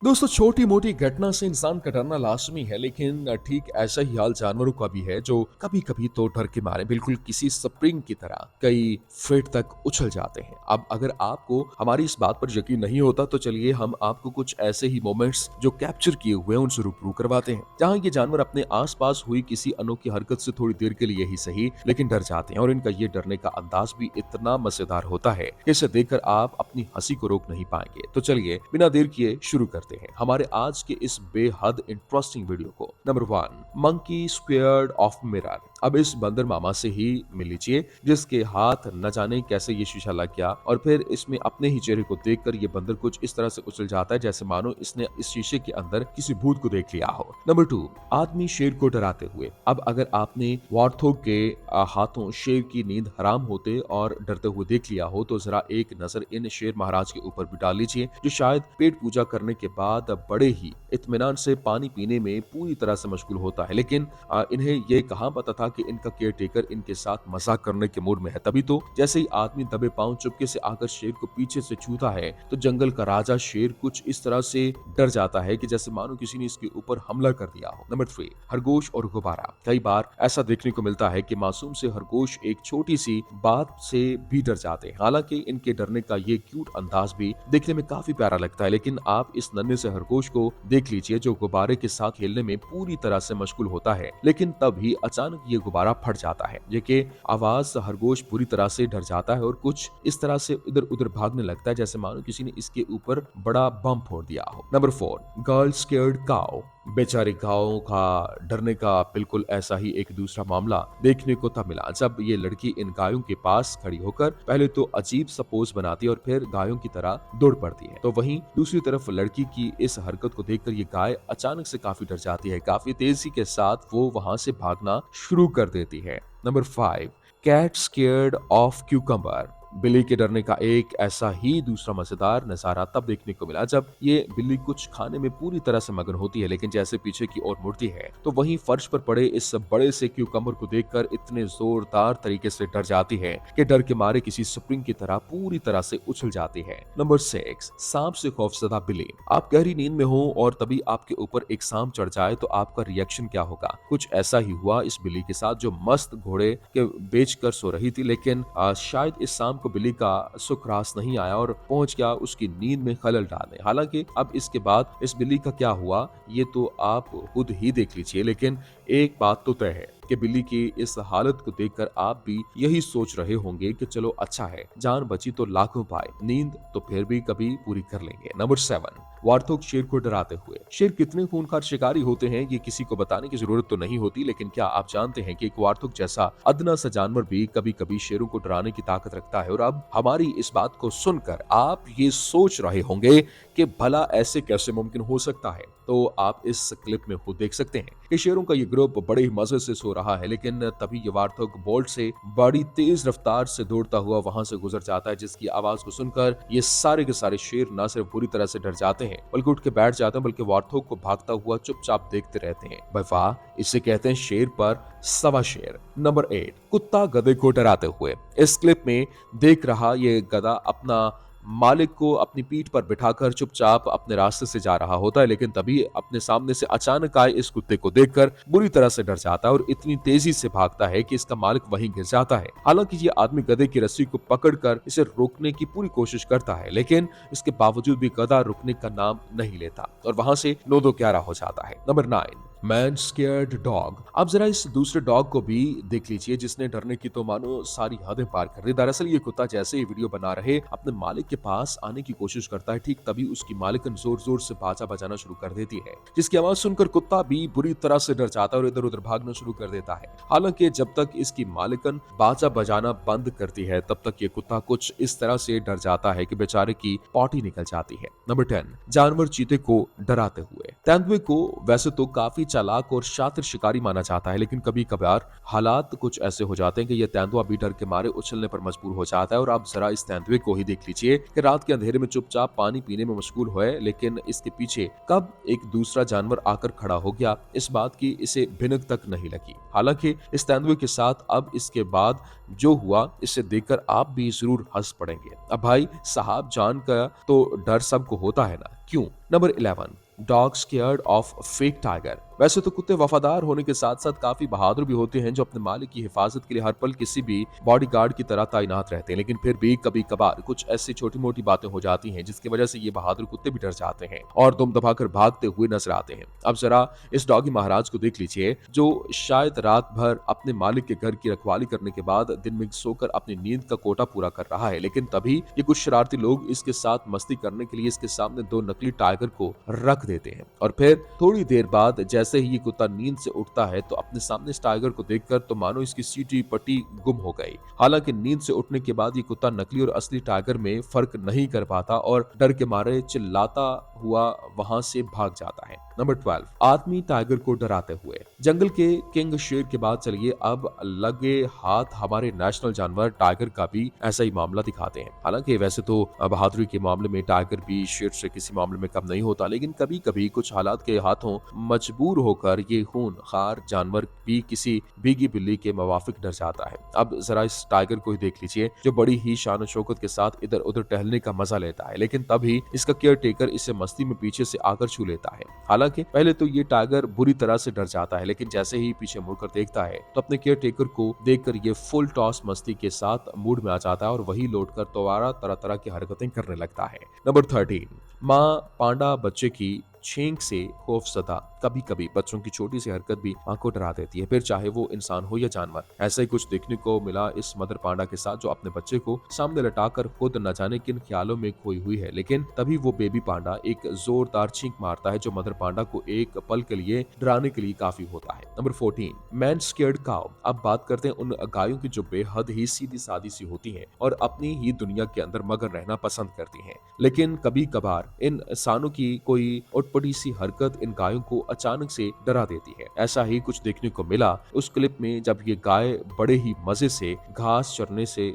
दोस्तों, छोटी मोटी घटना से इंसान का डरना लाजमी है, लेकिन ठीक ऐसा ही हाल जानवरों का भी है जो कभी कभी तो डर के मारे बिल्कुल किसी स्प्रिंग की तरह कई फीट तक उछल जाते हैं। अब अगर आपको हमारी इस बात पर यकीन नहीं होता तो चलिए हम आपको कुछ ऐसे ही मोमेंट्स जो कैप्चर किए हुए हैं उनसे रूबरू करवाते हैं, जहां ये जानवर अपने आसपास हुई किसी अनोखी हरकत से थोड़ी देर के लिए ही सही लेकिन डर जाते हैं। और इनका ये डरने का अंदाज भी इतना मजेदार होता है कि इसे देखकर आप अपनी हंसी को रोक नहीं पाएंगे। तो चलिए बिना देर किए शुरू करते हैं हमारे आज के इस बेहद इंटरेस्टिंग वीडियो को। Number 1, monkey squared of mirror. अब इस बंदर मामा से ही मिल लीजिए जिसके हाथ न जाने कैसे ये शीशा लग गया और फिर इसमें अपने ही चेहरे को देखकर ये बंदर कुछ इस तरह से उछल जाता है जैसे मानो इसने इस शीशे के अंदर किसी भूत को देख लिया हो। नंबर 2, आदमी शेर को डराते हुए। अब अगर आपने वॉर्थोग के हाथों शेर की नींद हराम होते और डरते हुए देख लिया हो तो जरा एक नजर इन शेर महाराज के ऊपर भी डाल लीजिए, जो शायद पेट पूजा करने के बाद बड़े ही इत्मीनान से पानी पीने में पूरी तरह से मशगूल होता है। लेकिन इन्हें ये कहां पता था कि इनका केयर टेकर इनके साथ मजाक करने के मूड में है। तभी तो जैसे ही आदमी दबे पांव चुपके से आकर शेर को पीछे से छूता है तो जंगल का राजा शेर कुछ इस तरह से डर जाता है कि जैसे मानो किसी ने इसके ऊपर हमला कर दिया हो। नंबर 3, खरगोश और गुब्बारा। कई बार ऐसा देखने को मिलता है कि मासूम से खरगोश एक छोटी सी बात से भी डर जाते हैं। हालांकि इनके डरने का ये क्यूट अंदाज भी देखने में काफी प्यारा लगता है, लेकिन आप इस नन्हे से खरगोश को देख लीजिए जो गुब्बारे के साथ खेलने में पूरी तरह से मशगूल होता है, लेकिन तभी अचानक ये गुब्बारा फट जाता है। ये के आवाज से खरगोश पूरी तरह से डर जाता है और कुछ इस तरह से इधर उधर भागने लगता है जैसे मानो किसी ने इसके ऊपर बड़ा बम फोड़ दिया हो। Number 4, girl scared cow. बेचारी गायों का डरने का बिल्कुल ऐसा ही एक दूसरा मामला देखने को तब मिला जब ये लड़की इन गायों के पास खड़ी होकर पहले तो अजीब सा पोज बनाती है और फिर गायों की तरह दौड़ पड़ती है। तो वहीं दूसरी तरफ लड़की की इस हरकत को देखकर ये गाय अचानक से काफी डर जाती है। काफी तेजी के साथ वो वहां से भागना शुरू कर देती है। Number 5, cat scared of cucumber. बिल्ली के डरने का एक ऐसा ही दूसरा मजेदार नजारा तब देखने को मिला जब ये बिल्ली कुछ खाने में पूरी तरह से मगन होती है, लेकिन जैसे पीछे की ओर मुड़ती है तो वहीं फर्श पर पड़े इस बड़े से क्यूकम्बर को देखकर इतने जोरदार तरीके से डर जाती है कि डर के मारे किसी स्प्रिंग की तरह पूरी तरह से उछल जाती है। नंबर 6, सांप से खौफजदा बिल्ली। आप गहरी नींद में हो और तभी आपके ऊपर एक सांप चढ़ जाए तो आपका रिएक्शन क्या होगा? कुछ ऐसा ही हुआ इस बिल्ली के साथ जो मस्त घोड़े के बेच कर सो रही थी, लेकिन शायद इस सांप को बिल्ली का सुख रास नहीं आया और पहुंच गया उसकी नींद में खलल डालने। हालांकि अब इसके बाद इस बिल्ली का क्या हुआ ये तो आप खुद ही देख लीजिए, लेकिन एक बात तो तय है कि बिल्ली की इस हालत को देखकर आप भी यही सोच रहे होंगे कि चलो अच्छा है, जान बची तो लाखों पाए, नींद तो फिर भी कभी पूरी कर लेंगे। नंबर 7, वार्थोग शेर को डराते हुए। शेर कितने खूंखार शिकारी होते हैं ये किसी को बताने की जरूरत तो नहीं होती, लेकिन क्या आप जानते हैं कि एक वार्थोग जैसा अदना सा जानवर भी कभी कभी शेरों को डराने की ताकत रखता है। और अब हमारी इस बात को सुनकर आप ये सोच रहे होंगे कि भला ऐसे कैसे मुमकिन हो सकता है, तो आप इस क्लिप में खुद देख सकते हैं कि शेरों का ये ग्रुप बड़े ही मजे से सो रहा है, लेकिन तभी ये वार्थोग बोल्ट से बड़ी तेज रफ्तार से दौड़ता हुआ वहां से गुजर जाता है, जिसकी आवाज को सुनकर ये सारे के सारे शेर न सिर्फ बुरी तरह से डर जाते हैं बल्कि उठ के बैठ जाते हैं, बल्कि वार्थोग को भागता हुआ चुपचाप देखते रहते हैं। भाई वाह, इसे कहते हैं शेर पर सवा शेर। नंबर 8, कुत्ता गधे को डराते हुए। इस क्लिप में देख रहा ये गधा अपना मालिक को अपनी पीठ पर बिठाकर चुपचाप अपने रास्ते से जा रहा होता है, लेकिन तभी अपने सामने से अचानक आए इस कुत्ते को देखकर बुरी तरह से डर जाता है और इतनी तेजी से भागता है कि इसका मालिक वहीं गिर जाता है। हालांकि ये आदमी गधे की रस्सी को पकड़कर इसे रोकने की पूरी कोशिश करता है, लेकिन इसके बावजूद भी गधा रुकने का नाम नहीं लेता और वहां से 9-2 ग्यारह हो जाता है। Number 9, man scared dog. अब जरा इस दूसरे डॉग को भी देख लीजिए जिसने डरने की तो मानो सारी हदें पार कर दी। दरअसल ये कुत्ता जैसे ही वीडियो बना रहे अपने मालिक के पास आने की कोशिश करता है, ठीक तभी उसकी मालिकन जोर जोर से बाजा बजाना शुरू कर देती है, जिसकी आवाज सुनकर कुत्ता भी बुरी तरह से डर जाता है और इधर उधर भागना शुरू कर देता है। हालांकि जब तक इसकी मालिकन बाजा बजाना बंद करती है तब तक ये कुत्ता कुछ इस तरह से डर जाता है कि बेचारे की पॉटी निकल जाती है। नंबर 10, जानवर चीते को डराते हुए। तेंदुए को वैसे तो काफी चालाक और शातिर शिकारी माना जाता है, लेकिन कभी कभार हालात कुछ ऐसे हो जाते हैं कि यह तेंदुआ भी डर के मारे उछलने पर मजबूर हो जाता है। और आप जरा इस तेंदुए को ही देख लीजिए कि रात के अंधेरे में चुपचाप पानी पीने में मशगूल है, लेकिन इसके पीछे कब एक दूसरा जानवर आकर खड़ा हो गया, इस बात की इसे भिनक तक नहीं लगी। हालांकि इस तेंदुए के साथ अब इसके बाद जो हुआ, इसे देखकर आप भी जरूर हंस पड़ेंगे। अब भाई साहब, जान का तो डर सबको होता है ना, क्यों? Number 11, dog scared of fake tiger. वैसे तो कुत्ते वफादार होने के साथ साथ काफी बहादुर भी होते हैं, जो अपने मालिक की हिफाजत के लिए हर पल किसी भी बॉडीगार्ड की तरह तैनात रहते हैं, लेकिन फिर भी कभी कभार कुछ ऐसी छोटी मोटी बातें हो जाती हैं जिसकी वजह से ये बहादुर कुत्ते भी डर जाते हैं और दुम दबाकर भागते हुए नजर आते हैं। अब जरा इस डॉगी महाराज को देख लीजिए, जो शायद रात भर अपने मालिक के घर की रखवाली करने के बाद दिन में सोकर अपनी नींद का कोटा पूरा कर रहा है, लेकिन तभी ये कुछ शरारती लोग इसके साथ मस्ती करने के लिए इसके सामने दो नकली टाइगर को रख देते हैं। और फिर थोड़ी देर बाद जैसे ही ये कुत्ता नींद से उठता है तो अपने सामने इस टाइगर को देखकर तो मानो इसकी सीटी पट्टी गुम हो गई। हालांकि नींद से उठने के बाद ये कुत्ता नकली और असली टाइगर में फर्क नहीं कर पाता और डर के मारे चिल्लाता हुआ वहां से भाग जाता है। नंबर 12, आदमी टाइगर को डराते हुए। जंगल के किंग शेर के बाद चलिए अब लगे हाथ हमारे नेशनल जानवर टाइगर का भी ऐसा ही मामला दिखाते हैं। हालांकि वैसे तो बहादुरी के मामले में टाइगर भी शेर से किसी मामले में कम नहीं होता, लेकिन कभी कभी कुछ हालात के हाथों मजबूर होकर ये खूनखार जानवर भी किसी भीगी बिल्ली के मुवाफिक डर जाता है। अब जरा इस टाइगर को ही देख लीजिए, जो बड़ी ही शान और शौकत के साथ इधर उधर टहलने का मजा लेता है, लेकिन तभी इसका केयर टेकर इसे मस्ती में पीछे से आकर छू लेता है। हालांकि पहले तो ये टाइगर बुरी तरह से डर जाता है, लेकिन जैसे ही पीछे मुड़कर देखता है तो अपने केयर टेकर को देखकर ये फुल टॉस मस्ती के साथ मूड में आ जाता है और वही लौटकर दोबारा तरह तरह की हरकतें करने लगता है। नंबर 13, माँ पांडा बच्चे की छेंक से खौफजदा। कभी कभी बच्चों की छोटी सी हरकत भी मां को डरा देती है, फिर चाहे वो इंसान हो या जानवर। ऐसा ही कुछ देखने को मिला इस मदर पांडा के साथ, जो अपने बच्चे को सामने लटाकर खुद न जाने किन ख्यालों में खोई हुई है, लेकिन तभी वो बेबी पांडा एक जोरदार छींक मारता है, जो मदर पांडा को एक पल के लिए डराने के लिए काफी होता है। Number 14, man scared cow. अब बात करते हैं उन गायों की जो बेहद ही सीधी सादी सी होती हैं और अपनी ही दुनिया के अंदर मगन रहना पसंद करती हैं, लेकिन कभी कभार इन इंसानों की कोई बड़ी सी हरकत इन गायों को अचानक से डरा देती है। ऐसा ही कुछ देखने को मिला उस क्लिप में, जब ये गाय बड़े ही मजे से घास चरने से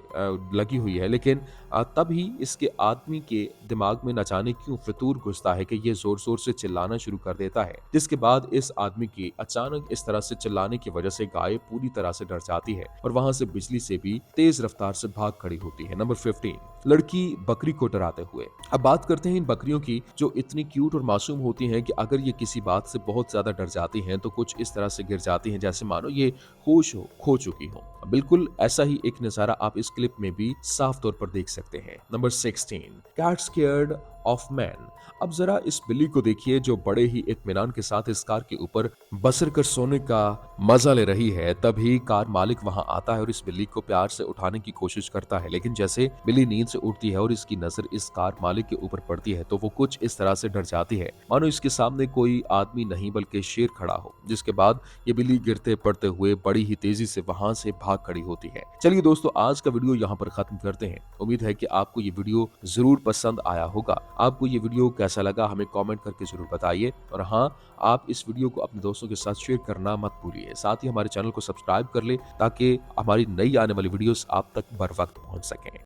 लगी हुई है, लेकिन तभी इसके आदमी के दिमाग में न जाने क्यों फितूर घुसता है कि ये जोर जोर से चिल्लाना शुरू कर देता है, जिसके बाद इस आदमी की अचानक इस तरह से चिल्लाने की वजह से गाय पूरी तरह से डर जाती है और वहां से बिजली से भी तेज रफ्तार से भाग खड़ी होती है। नंबर 15, लड़की बकरी को डराते हुए। अब बात करते हैं इन बकरियों की, जो इतनी क्यूट और मासूम होती हैं कि अगर ये किसी बात से बहुत ज्यादा डर जाती हैं तो कुछ इस तरह से गिर जाती हैं जैसे मानो ये होश खो चुकी हो। बिल्कुल ऐसा ही एक नजारा आप इस क्लिप में भी साफ तौर पर देख सकते हैं। Number 16, cat scared of man. अब जरा इस बिल्ली को देखिए, जो बड़े ही इत्मीनान के साथ इस कार के ऊपर बसर कर सोने का मजा ले रही है। तभी कार मालिक वहां आता है और इस बिल्ली को प्यार से उठाने की कोशिश करता है, लेकिन जैसे बिल्ली नींद से उठती है और इसकी नजर इस कार मालिक के ऊपर पड़ती है तो वो कुछ इस तरह से डर जाती है मानो इसके सामने कोई आदमी नहीं बल्कि शेर खड़ा हो, जिसके बाद ये बिल्ली गिरते पड़ते हुए बड़ी ही तेजी से वहां से भाग खड़ी होती है। चलिए दोस्तों, आज का वीडियो यहाँ पर खत्म करते हैं। उम्मीद है कि आपको ये वीडियो जरूर पसंद आया होगा। आपको ये वीडियो कैसा लगा हमें कमेंट करके जरूर बताइए, और हाँ, आप इस वीडियो को अपने दोस्तों के साथ शेयर करना मत भूलिए। साथ ही हमारे चैनल को सब्सक्राइब कर ले ताकि हमारी नई आने वाली वीडियोस आप तक बर वक्त पहुंच सकें।